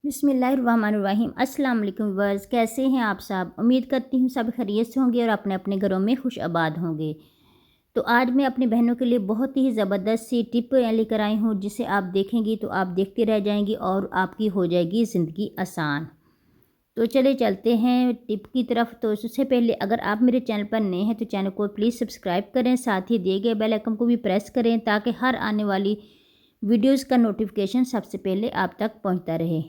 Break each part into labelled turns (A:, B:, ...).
A: बिस्मिल्लाहिर्रहमानिर्रहीम। अस्सलाम वालेकुम व्यूअर्स, कैसे हैं आप सब। उम्मीद करती हूँ सब खैरियत से होंगे और अपने अपने घरों में खुश आबाद होंगे। तो आज मैं अपनी बहनों के लिए बहुत ही ज़बरदस्त सी टिप लेकर आई हूँ, जिसे आप देखेंगी तो आप देखते रह जाएंगी और आपकी हो जाएगी ज़िंदगी आसान। तो चले चलते हैं टिप की तरफ। तो सबसे पहले अगर आप मेरे चैनल पर नए हैं तो चैनल को प्लीज़ सब्सक्राइब करें, साथ ही दिए गए बेल आइकन को भी प्रेस करें ताकि हर आने वाली वीडियोज़ का नोटिफिकेशन सबसे पहले आप तक पहुँचता रहे।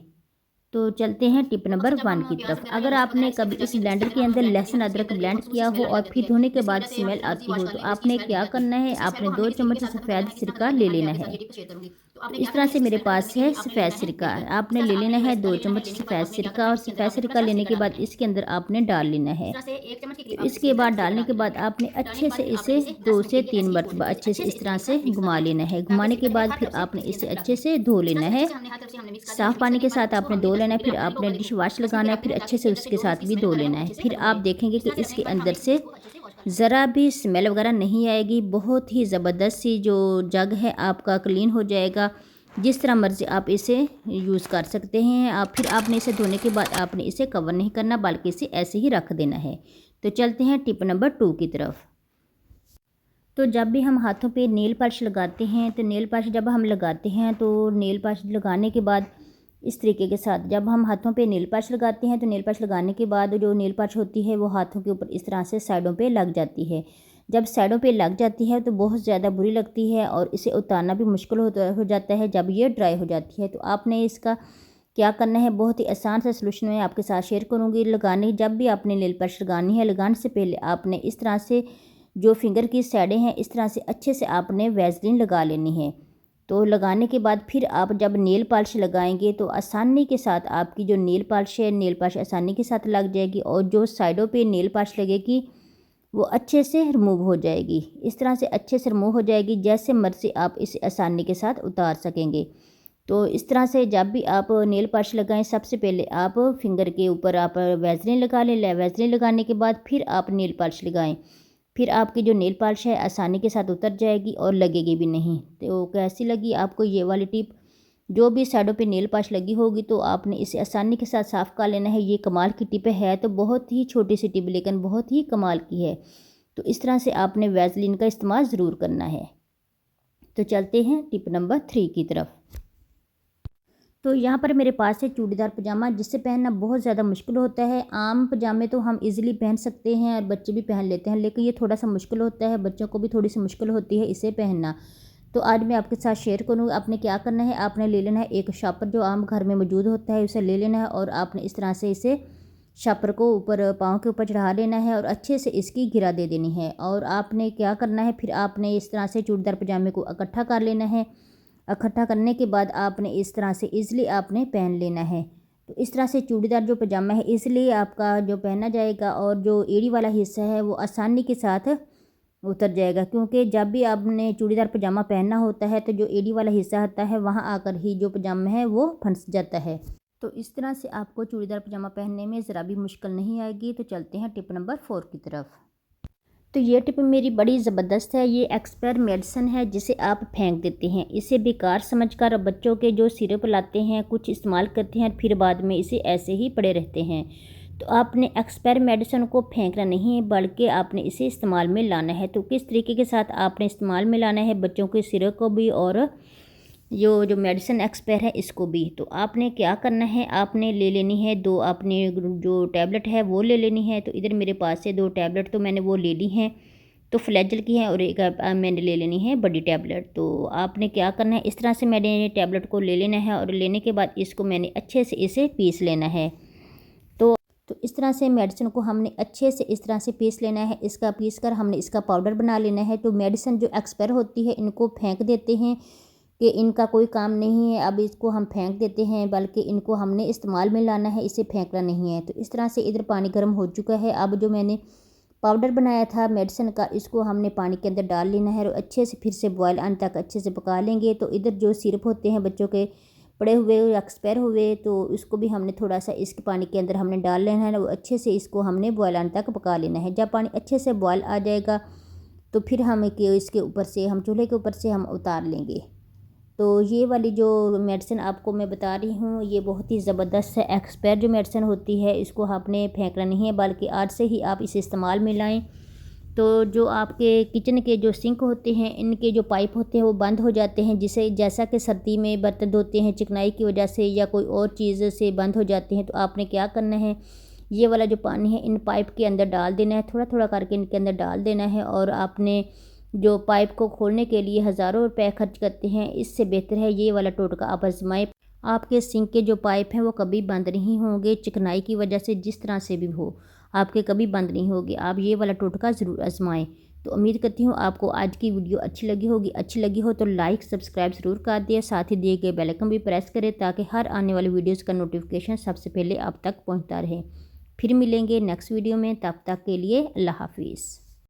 A: तो चलते हैं टिप नंबर 1 की तरफ। अगर आपने कभी इस ब्लेंडर के अंदर लहसुन अदरक ब्लेंड किया हो और फिर धोने के बाद स्मेल आती हो तो आपने क्या करना है, आपने 2 चम्मच सफ़ेद सिरका ले लेना है। तो इस तरह से मेरे पास है सफ़ेद सिरका, आपने ले लेना है 2 चम्मच सफ़ेद सिरका और सफ़ेद सिरका लेने के बाद इसके अंदर आपने डाल लेना है। तो इसके बाद डालने के बाद आपने अच्छे से इसे 2 से 3 मरतबा अच्छे से इस तरह से घुमा लेना है। घुमाने के बाद फिर आपने इसे अच्छे से धो लेना है, साफ़ पानी के साथ आपने धो लेना है। फिर आपने डिश वाश लगाना है, फिर अच्छे से उसके साथ भी धो लेना है। फिर आप देखेंगे कि इसके अंदर से ज़रा भी स्मेल वगैरह नहीं आएगी। बहुत ही ज़बरदस्त सी जो जग है आपका क्लीन हो जाएगा। जिस तरह मर्ज़ी आप इसे यूज़ कर सकते हैं। आप फिर आपने इसे धोने के बाद आपने इसे कवर नहीं करना, बल्कि इसे ऐसे ही रख देना है। तो चलते हैं टिप नंबर 2 की तरफ। तो जब भी हम हाथों पे नेल पॉलिश लगाते हैं तो नेल पॉलिश जब हम लगाते हैं तो नेल पॉलिश लगाने के बाद इस तरीके के साथ जब हम हाथों पे नेल पॉलिश लगाते हैं तो नेल पॉलिश लगाने के बाद जो नेल पॉलिश होती है वो हाथों के ऊपर इस तरह से साइडों पे लग जाती है। जब साइडों पे लग जाती है तो बहुत ज़्यादा बुरी लगती है और इसे उतारना भी मुश्किल हो जाता है जब ये ड्राई हो जाती है। तो आपने इसका क्या करना है, बहुत ही आसान सा सलूशन मैं आपके साथ शेयर करूँगी। लगाने जब भी आपने नेल पॉलिश लगानी है, लगाने से पहले आपने इस तरह से जो फिंगर की साइडें हैं इस तरह से अच्छे से आपने वैसलीन लगा लेनी है। तो लगाने के बाद फिर आप जब नेल पॉलिश लगाएंगे तो आसानी के साथ आपकी जो नेल पॉलिश है, नेल पॉलिश आसानी के साथ लग जाएगी और जो साइडों पे नेल पॉलिश लगेगी वो अच्छे से रिमूव हो जाएगी। इस तरह से अच्छे से रिमूव हो जाएगी, जैसे मर्जी आप इसे आसानी के साथ उतार सकेंगे। तो इस तरह से जब भी आप नेल पॉलिश लगाएं सबसे पहले आप फिंगर के ऊपर आप वैसलीन लगा लें। वैसलीन लगाने के बाद फिर आप नेल पॉलिश लगाएं। फिर आपकी जो नेल पॉलिश है आसानी के साथ उतर जाएगी और लगेगी भी नहीं। तो कैसी लगी आपको ये वाली टिप। जो भी साइडों पे नेल पॉलिश लगी होगी तो आपने इसे आसानी के साथ साफ़ कर लेना है। ये कमाल की टिप है, तो बहुत ही छोटी सी टिप लेकिन बहुत ही कमाल की है। तो इस तरह से आपने वैसलीन का इस्तेमाल ज़रूर करना है। तो चलते हैं टिप नंबर 3 की तरफ। तो यहाँ पर मेरे पास है चूड़ीदार पजामा, जिससे पहनना बहुत ज़्यादा मुश्किल होता है। आम पजामे तो हम इजीली पहन सकते हैं और बच्चे भी पहन लेते हैं, लेकिन ये थोड़ा सा मुश्किल होता है, बच्चों को भी थोड़ी सी मुश्किल होती है इसे पहनना। तो आज मैं आपके साथ शेयर करूँगी आपने क्या करना है। आपने ले लेना है एक शापर, जो आम घर में मौजूद होता है उसे ले लेना है और आपने इस तरह से इसे शापर को ऊपर पाँव के ऊपर चढ़ा लेना है और अच्छे से इसकी घिरा दे देनी है। और आपने क्या करना है, फिर आपने इस तरह से चूड़ीदार पजामे को इकट्ठा कर लेना है। इकट्ठा करने के बाद आपने इस तरह से ईज़िली आपने पहन लेना है। तो इस तरह से चूड़ीदार जो पजामा है ईज़िली आपका जो पहना जाएगा और जो एड़ी वाला हिस्सा है वो आसानी के साथ उतर जाएगा, क्योंकि जब भी आपने चूड़ीदार पजामा पहनना होता है तो जो एड़ी वाला हिस्सा होता है वहाँ आकर ही जो पजामा है वो फंस जाता है। तो इस तरह से आपको चूड़ीदार पजामा पहनने में ज़रा भी मुश्किल नहीं आएगी। तो चलते हैं टिप नंबर 4 की तरफ। तो ये टिप मेरी बड़ी ज़बरदस्त है। ये एक्सपायर मेडिसिन है जिसे आप फेंक देते हैं। इसे बेकार समझकर बच्चों के जो सिरप लाते हैं कुछ इस्तेमाल करते हैं, फिर बाद में इसे ऐसे ही पड़े रहते हैं। तो आपने एक्सपायर मेडिसिन को फेंकना नहीं है, बल्कि आपने इसे इस्तेमाल में लाना है। तो किस तरीके के साथ आपने इस्तेमाल में लाना है, बच्चों के सिरप को भी और जो मेडिसिन एक्सपायर है इसको भी। तो आपने क्या करना है, आपने ले लेनी है 2 आपने जो टैबलेट है वो ले लेनी है। तो इधर मेरे पास से 2 टैबलेट तो मैंने वो ले ली हैं, तो फ्लैजल की है और एक मैंने ले लेनी है बड़ी टैबलेट। तो आपने क्या करना है, इस तरह से मैंने टैबलेट को ले लेना है और लेने के बाद इसको मैंने अच्छे से इसे पीस लेना है। तो इस तरह से मेडिसिन को हमने अच्छे से इस तरह से पीस लेना है। इसका पीस कर हमने इसका पाउडर बना लेना है। तो मेडिसिन जो एक्सपायर होती है इनको फेंक देते हैं कि इनका कोई काम नहीं है, अब इसको हम फेंक देते हैं, बल्कि इनको हमने इस्तेमाल में लाना है, इसे फेंकना नहीं है। तो इस तरह से इधर पानी गर्म हो चुका है। अब जो मैंने पाउडर बनाया था मेडिसिन का इसको हमने पानी के अंदर डाल लेना है और अच्छे से फिर से बॉयल आने तक अच्छे से पका लेंगे। तो इधर जो सिरप होते हैं बच्चों के पड़े हुए एक्सपायर हुए, तो इसको भी हमने थोड़ा सा इसके पानी के अंदर हमने डाल लेना है और अच्छे से इसको हमने बॉयल आने तक पका लेना है। जब पानी अच्छे से बॉयल आ जाएगा तो फिर हम इसके ऊपर से हम चूल्हे के ऊपर से हम उतार लेंगे। तो ये वाली जो मेडिसिन आपको मैं बता रही हूँ ये बहुत ही ज़बरदस्त है। एक्सपायर जो मेडिसिन होती है इसको आपने फेंकना नहीं है, बल्कि आज से ही आप इसे इस्तेमाल में लाएँ। तो जो आपके किचन के जो सिंक होते हैं इनके जो पाइप होते हैं वो बंद हो जाते हैं, जिसे जैसा कि सर्दी में बर्तन धोते हैं चिकनाई की वजह से या कोई और चीज़ से बंद हो जाते हैं, तो आपने क्या करना है, ये वाला जो पानी है इन पाइप के अंदर डाल देना है, थोड़ा थोड़ा करके इनके अंदर डाल देना है। और आपने जो पाइप को खोलने के लिए हज़ारों रुपए खर्च करते हैं, इससे बेहतर है ये वाला टोटका आप आजमाएं। आपके सिंक के जो पाइप हैं वो कभी बंद नहीं होंगे, चिकनाई की वजह से जिस तरह से भी हो आपके कभी बंद नहीं होगी। आप ये वाला टोटका ज़रूर आजमाएं। तो उम्मीद करती हूँ आपको आज की वीडियो अच्छी लगी होगी। अच्छी लगी हो तो लाइक सब्सक्राइब ज़रूर कर दिया, साथ ही दिए गए बेल आइकन भी प्रेस करें ताकि हर आने वाली वीडियोज़ का नोटिफिकेशन सबसे पहले आप तक पहुँचता रहे। फिर मिलेंगे नेक्स्ट वीडियो में, तब तक के लिए अल्लाह हाफिज़।